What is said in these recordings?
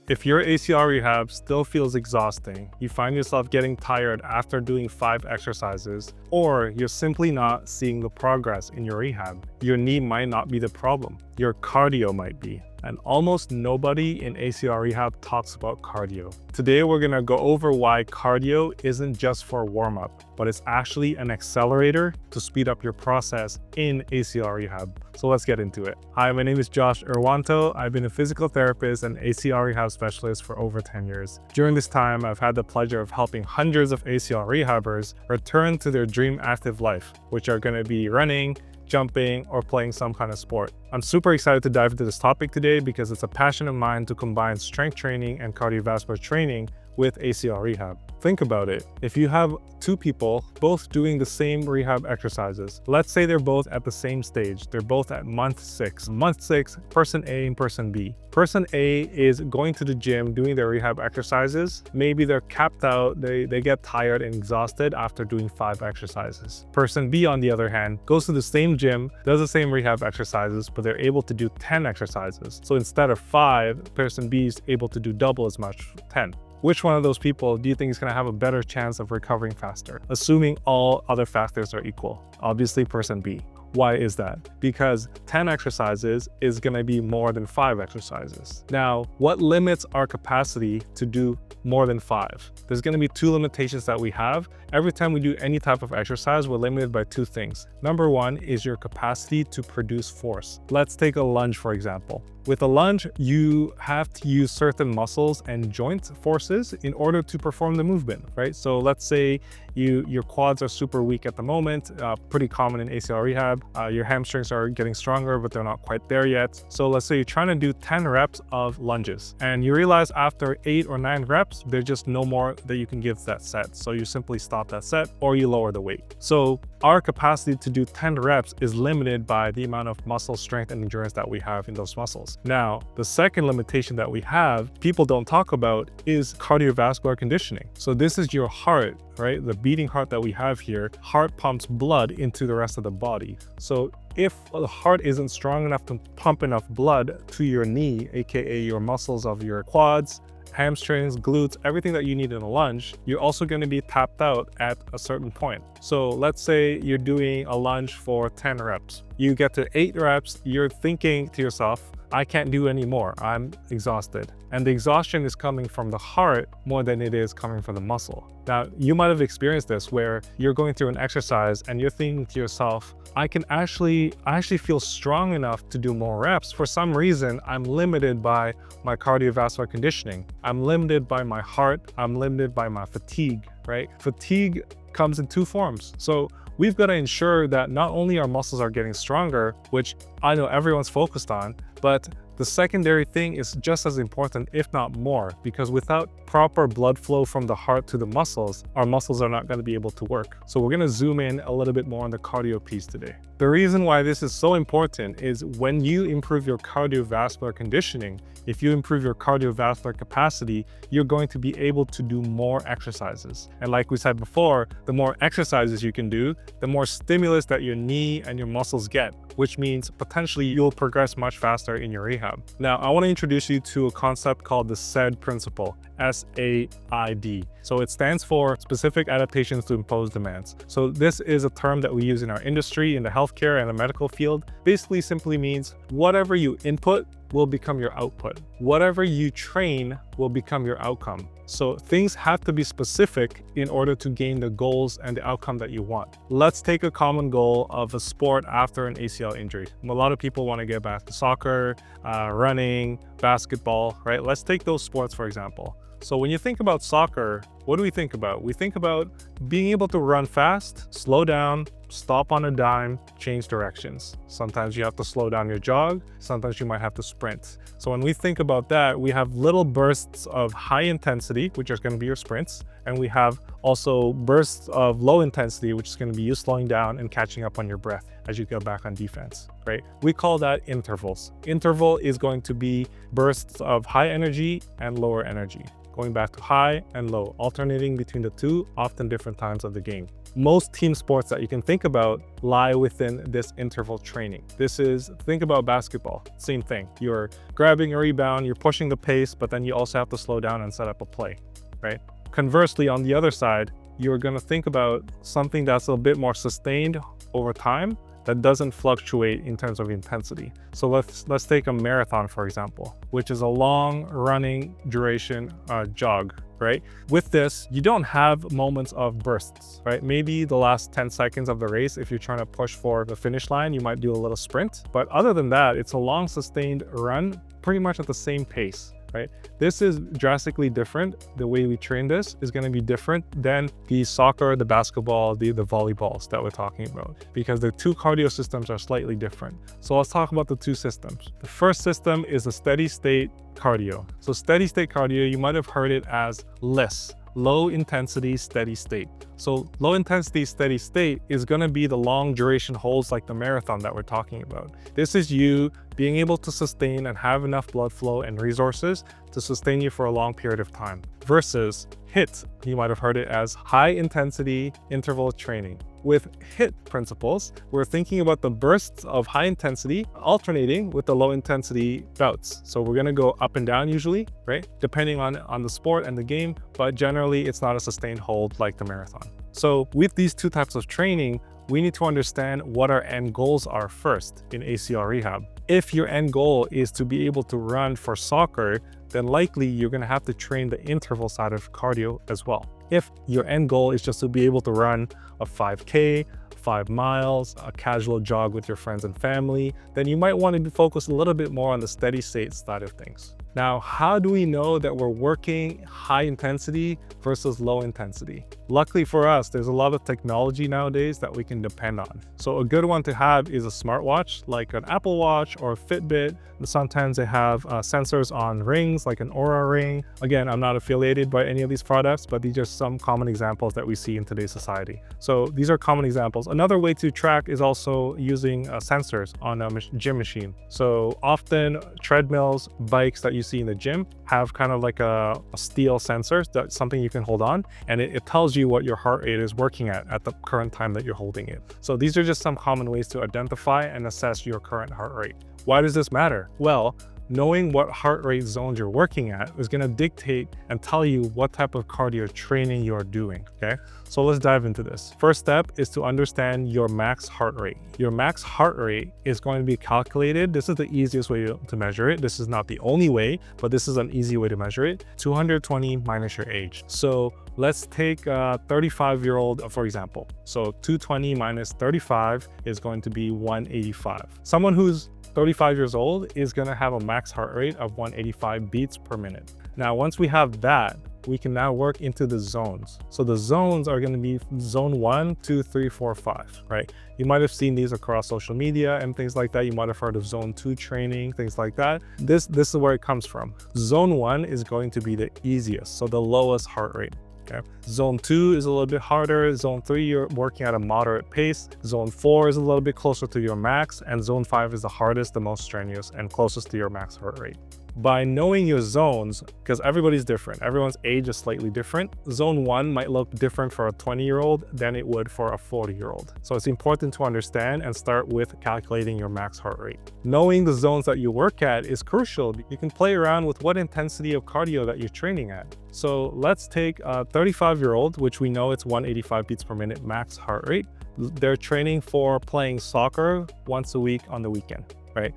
If your ACL rehab still feels exhausting, you find yourself getting tired after doing 5 exercises, or you're simply not seeing the progress in your rehab, your knee might not be the problem. Your cardio might be. And almost nobody in ACL rehab talks about cardio. Today, we're gonna go over why cardio isn't just for warm-up, but it's actually an accelerator to speed up your process in ACL rehab. So let's get into it. Hi, my name is Josh Irwanto. I've been a physical therapist and ACL rehab specialist for over 10 years. During this time, I've had the pleasure of helping hundreds of ACL rehabbers return to their dream active life, which are gonna be running, jumping, or playing some kind of sport. I'm super excited to dive into this topic today because it's a passion of mine to combine strength training and cardiovascular training with ACL rehab. Think about it. If you have 2 people both doing the same rehab exercises, let's say they're both at the same stage. They're both at month 6. Month 6, person A and person B. Person A is going to the gym doing their rehab exercises. Maybe they're capped out, they get tired and exhausted after doing 5 exercises. Person B, on the other hand, goes to the same gym, does the same rehab exercises, but they're able to do 10 exercises. So instead of 5, person B is able to do double as much, 10. Which one of those people do you think is going to have a better chance of recovering faster, assuming all other factors are equal? Obviously, person B. Why is that? Because 10 exercises is going to be more than 5 exercises. Now, what limits our capacity to do more than 5? There's going to be 2 limitations that we have. Every time we do any type of exercise, we're limited by 2 things. Number 1 is your capacity to produce force. Let's take a lunge, for example. With a lunge, you have to use certain muscles and joint forces in order to perform the movement, right? So let's say your quads are super weak at the moment, pretty common in ACL rehab. Your hamstrings are getting stronger, but they're not quite there yet. So let's say you're trying to do 10 reps of lunges, and you realize after 8 or 9 reps, there's just no more that you can give that set. So you simply stop that set or you lower the weight. So our capacity to do 10 reps is limited by the amount of muscle strength and endurance that we have in those muscles. Now, the second limitation that we have, people don't talk about, is cardiovascular conditioning. So this is your heart, right? The beating heart that we have here. Heart pumps blood into the rest of the body. So if the heart isn't strong enough to pump enough blood to your knee, aka your muscles of your quads, hamstrings, glutes, everything that you need in a lunge, you're also going to be tapped out at a certain point. So let's say you're doing a lunge for 10 reps. You get to 8 reps, you're thinking to yourself, I can't do any more, I'm exhausted. And the exhaustion is coming from the heart more than it is coming from the muscle. Now, you might have experienced this where you're going through an exercise and you're thinking to yourself, I actually feel strong enough to do more reps. For some reason, I'm limited by my cardiovascular conditioning. I'm limited by my heart. I'm limited by my fatigue, right? Fatigue comes in 2 forms. So we've got to ensure that not only our muscles are getting stronger, which I know everyone's focused on, but the secondary thing is just as important, if not more, because without proper blood flow from the heart to the muscles, our muscles are not going to be able to work. So we're going to zoom in a little bit more on the cardio piece today. The reason why this is so important is when you improve your cardiovascular conditioning, if you improve your cardiovascular capacity, you're going to be able to do more exercises. And like we said before, the more exercises you can do, the more stimulus that your knee and your muscles get, which means potentially you'll progress much faster in your rehab. Now, I want to introduce you to a concept called the SAID principle, SAID. So it stands for Specific Adaptations to Imposed Demands. So this is a term that we use in our industry, in the healthcare and the medical field. Basically simply means whatever you input will become your output. Whatever you train will become your outcome. So things have to be specific in order to gain the goals and the outcome that you want. Let's take a common goal of a sport after an ACL injury. A lot of people want to get back to soccer, running, basketball, right? Let's take those sports, for example. So when you think about soccer, what do we think about? We think about being able to run fast, slow down, stop on a dime, change directions. Sometimes you have to slow down your jog, sometimes you might have to sprint. So when we think about that, we have little bursts of high intensity, which are going to be your sprints, and we have also bursts of low intensity, which is going to be you slowing down and catching up on your breath as you go back on defense, right? We call that intervals. Interval is going to be bursts of high energy and lower energy. going back to high and low, alternating between the two, often different times of the game. Most team sports that you can think about lie within this interval training. Think about basketball, same thing. You're grabbing a rebound, you're pushing the pace, but then you also have to slow down and set up a play, right? Conversely, on the other side, you're gonna think about something that's a bit more sustained over time that doesn't fluctuate in terms of intensity. So let's take a marathon, for example, which is a long running duration jog, right? With this, you don't have moments of bursts, right? Maybe the last 10 seconds of the race, if you're trying to push for the finish line, you might do a little sprint. But other than that, it's a long sustained run, pretty much at the same pace, right? This is drastically different. The way we train this is going to be different than the soccer, the basketball, the volleyballs that we're talking about, because the two cardio systems are slightly different. So let's talk about the two systems. The first system is a steady state cardio. So steady state cardio, you might have heard it as LISS, low intensity steady state. So low intensity steady state is going to be the long duration holds like the marathon that we're talking about. This is you being able to sustain and have enough blood flow and resources to sustain you for a long period of time, versus HIIT, you might have heard it as high intensity interval training. With HIIT principles, we're thinking about the bursts of high intensity alternating with the low intensity bouts. So we're gonna go up and down usually, right? Depending on the sport and the game, but generally it's not a sustained hold like the marathon. So with these two types of training, we need to understand what our end goals are first in ACL rehab. If your end goal is to be able to run for soccer, then likely you're gonna have to train the interval side of cardio as well. If your end goal is just to be able to run a 5K, 5 miles, a casual jog with your friends and family, then you might want to focus a little bit more on the steady state side of things. Now, how do we know that we're working high intensity versus low intensity? Luckily for us, there's a lot of technology nowadays that we can depend on. So a good one to have is a smartwatch, like an Apple Watch or a Fitbit. Sometimes they have sensors on rings, like an Aura ring. Again, I'm not affiliated by any of these products, but these are some common examples that we see in today's society. So these are common examples. Another way to track is also using sensors on a gym machine. So often treadmills, bikes that you see in the gym have kind of like a steel sensor, that's something you can hold on, and it tells you what your heart rate is working at the current time that you're holding it. So these are just some common ways to identify and assess your current heart rate. Why does this matter? Well, knowing what heart rate zones you're working at is going to dictate and tell you what type of cardio training you're doing, okay? So let's dive into this. First step is to understand your max heart rate. Your max heart rate is going to be calculated. This is the easiest way to measure it. This is not the only way, but this is an easy way to measure it. 220 minus your age. So let's take a 35-year-old, for example. So 220 minus 35 is going to be 185. Someone who's 35 years old is going to have a max heart rate of 185 beats per minute. Now, once we have that, we can now work into the zones. So the zones are going to be zone 1, 2, 3, 4, 5, right? You might have seen these across social media and things like that. You might have heard of zone 2 training, things like that. This is where it comes from. Zone 1 is going to be the easiest, so the lowest heart rate. Okay. Zone 2 is a little bit harder. Zone 3, you're working at a moderate pace. Zone 4 is a little bit closer to your max. And zone 5 is the hardest, the most strenuous, and closest to your max heart rate. By knowing your zones, because everybody's different, everyone's age is slightly different, zone 1 might look different for a 20-year-old than it would for a 40-year-old. So it's important to understand and start with calculating your max heart rate. Knowing the zones that you work at is crucial. You can play around with what intensity of cardio that you're training at. So let's take a 35-year-old, which we know it's 185 beats per minute max heart rate. They're training for playing soccer once a week on the weekend, right?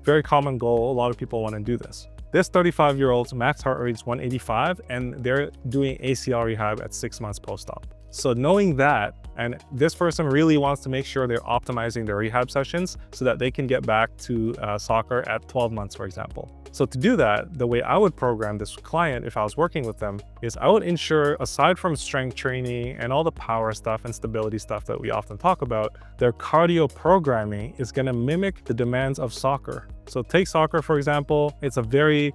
Very common goal. A lot of people want to do this. This 35-year-old's max heart rate is 185, and they're doing ACL rehab at 6 months post-op. So knowing that, and this person really wants to make sure they're optimizing their rehab sessions so that they can get back to soccer at 12 months, for example. So to do that, the way I would program this client if I was working with them is I would ensure, aside from strength training and all the power stuff and stability stuff that we often talk about, their cardio programming is going to mimic the demands of soccer. So take soccer, for example. It's a very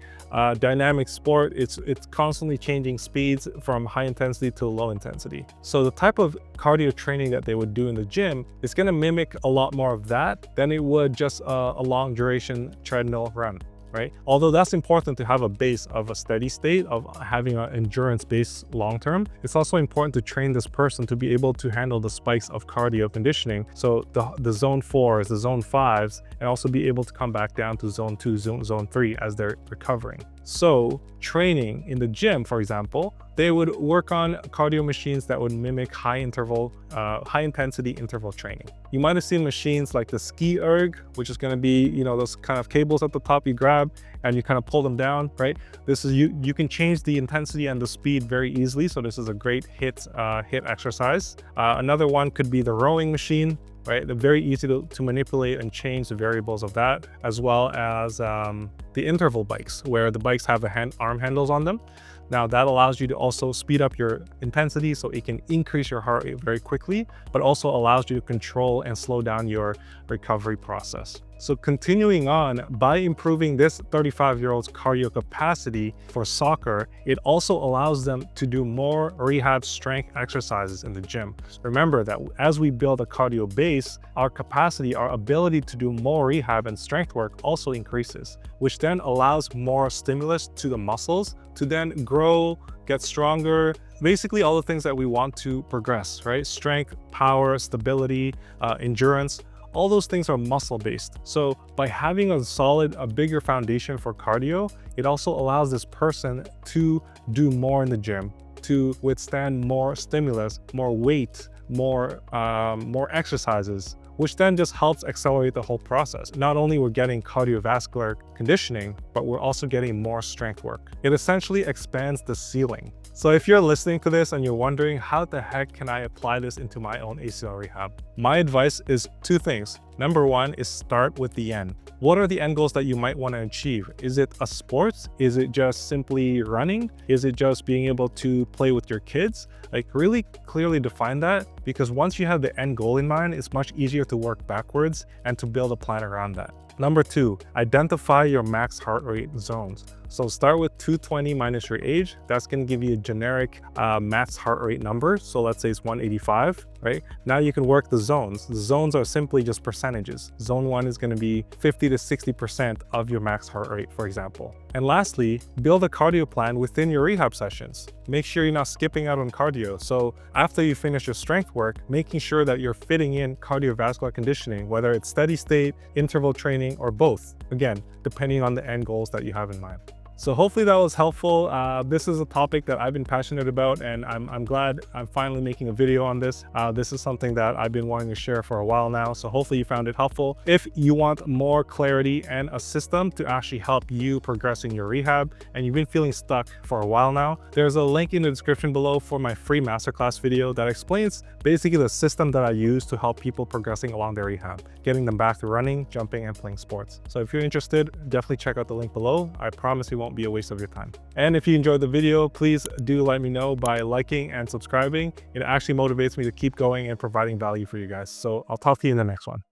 dynamic sport. It's constantly changing speeds from high intensity to low intensity. So the type of cardio training that they would do in the gym is going to mimic a lot more of that than it would just a long duration treadmill run. right? Although that's important to have a base of a steady state of having an endurance base long term, it's also important to train this person to be able to handle the spikes of cardio conditioning. So the zone 4s, the zone 5s, and also be able to come back down to zone 2, zone 3 as they're recovering. So training in the gym, for example, they would work on cardio machines that would mimic high intensity interval training. You might have seen machines like the ski erg, which is going to be, those kind of cables at the top you grab and you kind of pull them down, right? This is you can change the intensity and the speed very easily. So this is a great hit exercise. Another one could be the rowing machine, right? They're very easy to manipulate and change the variables of that, as well as the interval bikes, where the bikes have arm handles on them. Now that allows you to also speed up your intensity so it can increase your heart rate very quickly, but also allows you to control and slow down your recovery process. So continuing on, by improving this 35-year-old's cardio capacity for soccer, it also allows them to do more rehab strength exercises in the gym. Remember that as we build a cardio base, our capacity, our ability to do more rehab and strength work also increases, which then allows more stimulus to the muscles to then grow, get stronger, basically all the things that we want to progress, right? Strength, power, stability, endurance. All those things are muscle-based. So by having a bigger foundation for cardio, it also allows this person to do more in the gym, to withstand more stimulus, more weight, more exercises, which then just helps accelerate the whole process. Not only we're getting cardiovascular conditioning, but we're also getting more strength work. It essentially expands the ceiling. So if you're listening to this and you're wondering, how the heck can I apply this into my own ACL rehab? My advice is 2 things. Number 1 is start with the end. What are the end goals that you might want to achieve? Is it a sport? Is it just simply running? Is it just being able to play with your kids? Like, really clearly define that, because once you have the end goal in mind, it's much easier to work backwards and to build a plan around that. Number 2, identify your max heart rate zones. So start with 220 minus your age. That's going to give you a generic max heart rate number. So let's say it's 185, right? Now you can work the zones. The zones are simply just percentages. Zone 1 is going to be 50 to 60% of your max heart rate, for example. And lastly, build a cardio plan within your rehab sessions. Make sure you're not skipping out on cardio. So after you finish your strength work, making sure that you're fitting in cardiovascular conditioning, whether it's steady state, interval training, or both. Again, depending on the end goals that you have in mind. So hopefully that was helpful. This is a topic that I've been passionate about, and I'm glad I'm finally making a video on this. This is something that I've been wanting to share for a while now, so hopefully you found it helpful. If you want more clarity and a system to actually help you progress in your rehab, and you've been feeling stuck for a while now, there's a link in the description below for my free masterclass video that explains basically the system that I use to help people progressing along their rehab, getting them back to running, jumping, and playing sports. So if you're interested, definitely check out the link below. I promise you won't be a waste of your time. And if you enjoyed the video, please do let me know by liking and subscribing. It actually motivates me to keep going and providing value for you guys. So I'll talk to you in the next one.